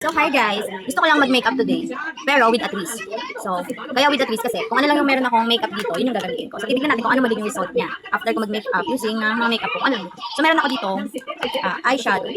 So, hi guys! Gusto ko lang mag-makeup today, pero with a twist. So, kaya with a twist kasi, kung ano lang yung meron akong makeup dito, yun yung gagamitin ko. So, titignan natin kung ano magiging result niya after ko mag-makeup using mga makeup ko. Ano? So, meron ako dito, eyeshadow.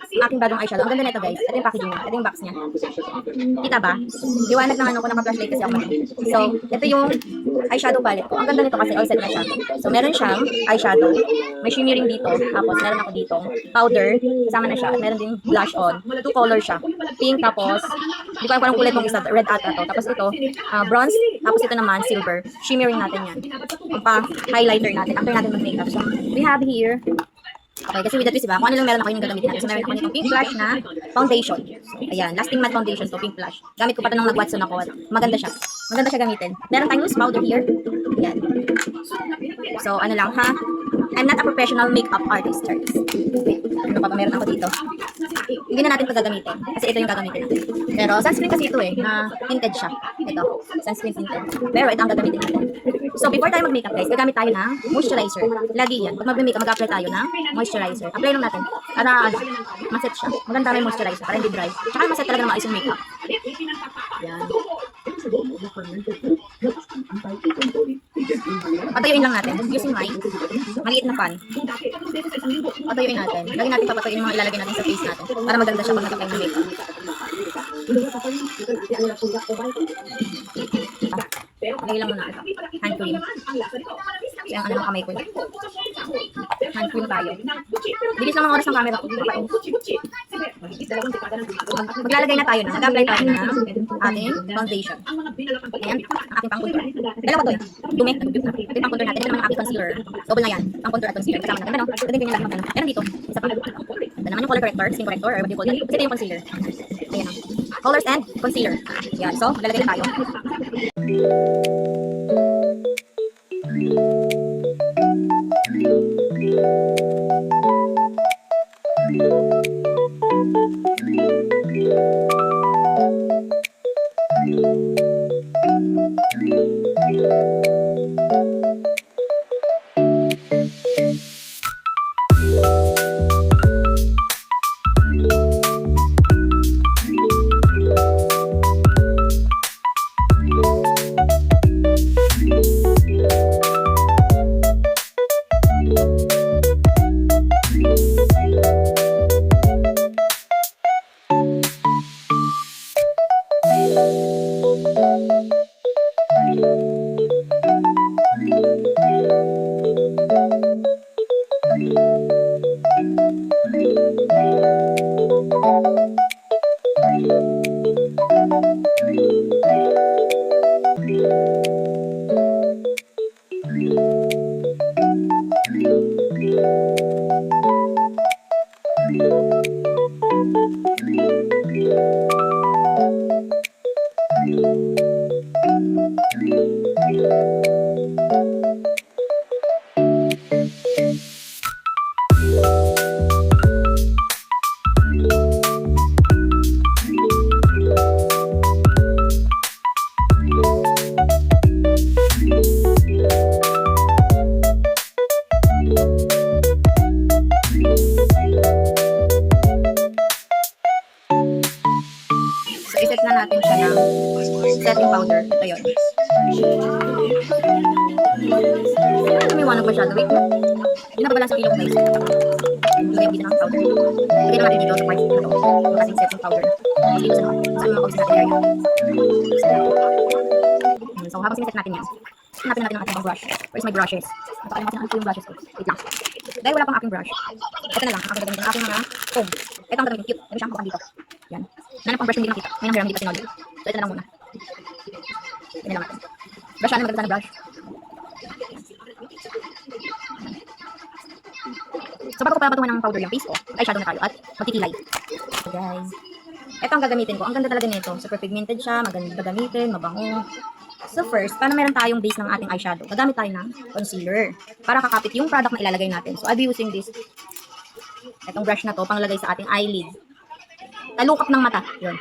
Aking bagong eyeshadow. Ang ganda nito guys. Ito yung packaging niya. Ito yung box niya. Kita ba? Liwanag ng ano ko, naka-flashlight kasi ako mali. So, ito yung eyeshadow palette ko. Ang ganda nito kasi all set na siya. So, meron siyang eyeshadow. May shimmering dito. Tapos, meron ako dito powder. Kasama na siya. At meron din blush on. Two colors siya. Pink, tapos, hindi ko alam kung anong kulay itong isa. Red ata to. Tapos ito, bronze. Tapos ito naman, silver. Shimmering natin yan. Ang pa-highlighter natin. After natin mag-makeup. So, we have here okay, kasi with the twist, diba? Kung ano lang meron ako yung gagamitin natin. So, meron ako nitong pink blush na foundation. Ayan, lasting matte foundation to, pink blush. Gamit ko pa ito nung nag-Watson ako. Maganda siya. Maganda siya gamitin. Meron tayong loose powder here. Ayan. So, ano lang ha? I'm not a professional makeup artist, Charles. Ano pa ba meron ako dito? Hindi na natin ito gagamitin. Kasi ito yung gagamitin natin. Pero sunscreen kasi ito na tinted siya. Ito, sunscreen tinted. Pero ito ang gagamitin natin. So, before tayo mag-makeup guys, gagamit tayo ng moisturizer. Lagi yan. Pag mag-makeup, mag-apply tayo ng moisturizer. Apply lang natin. Para maset siya. Maganda may moisturizer para hindi dry. Tsaka maset talaga ng maayos yung makeup. Yan. Patuyuin lang natin. Using my maliit na pan. Patuyuin natin. Lagi natin papatuyuin yung mga ilalagay natin sa face natin. Para maganda siya pag nakapay ng makeup. Lagay lang muna ito. Hand cream. Kasi ang ano ng kamay ko. Hand cream tayo. Bilis lang mga oras ng camera ko. Maglalagay na tayo na. Mag-apply tayo na ating foundation. Ayan. Ang ating pang-contour. Dalawa to eh. Dumi. Ito yung pang-contour natin. Ito naman ang ating concealer. Double na yan. Pang-contour at concealer. Kasama natin. Ano? Ito din yung natin magkano. Meron dito. Isa pa. Ito naman yung color corrector. Skin corrector. Or what do you call it. Kasi ito yung concealer. Ayan o. Colors and concealer. Yan. So, maglalagay na tayo. Iset na natin siya ng setting powder. Ito yun. Lumiwanag masyado. Wait. Hindi na pabalas ang ilong guys. Lagyan dito ng powder. Lagyan natin dito sa parts dito. Yung ating setting powder. Dito sa mga pawis natin area. So habang siniset natin yan, hanapin natin ang ating brush. Where's my brushes? Napakain natin ang yung brushes ko. Wait lang. Dahil wala pang aking brush. Ito na lang. Ang gagamitin ng aking mga comb. Ito ang gagamitin. Cute. May shampoo dito. Yan. Nanap pang brush hindi makita. May nanghiram hindi pa sinodin. So ito na lang muna. Ito na lang natin. Brush na maganda na brush. So bago ko papatungan ng powder yung face ko, eyeshadow na tayo at magkikilay. So guys. Ito ang gagamitin ko. Ang ganda talaga nito. Super pigmented siya. Maganda gamitin. Mabango. So first, paano meron tayong base ng ating eyeshadow? Gagamit tayo ng concealer para kakapit yung product na ilalagay natin. So I'll be using this. Itong brush na to, panglagay sa ating eyelid. Talukap ng mata. Yun.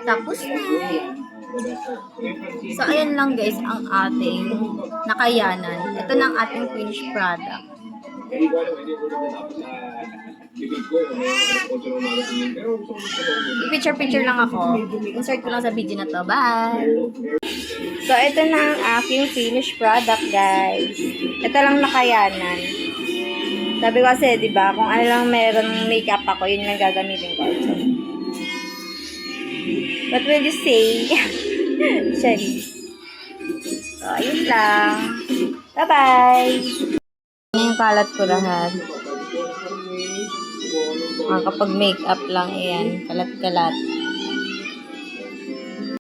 Tapos na. So, ayan lang guys ang ating nakayanan. Ito na ang ating finished product. I-picture-picture lang ako. Insert ko lang sa video na to. Bye! So, ito na ang aking finished product, guys. Ito lang nakayanan. Sabi ko kasi, di ba, kung ano lang meron makeup ako, yun lang gagamitin ko. So, what will you say? Sorry. So, ayun lang. Bye-bye! Yung kalat ko lahat. Kapag makeup lang, ayan. Kalat-kalat.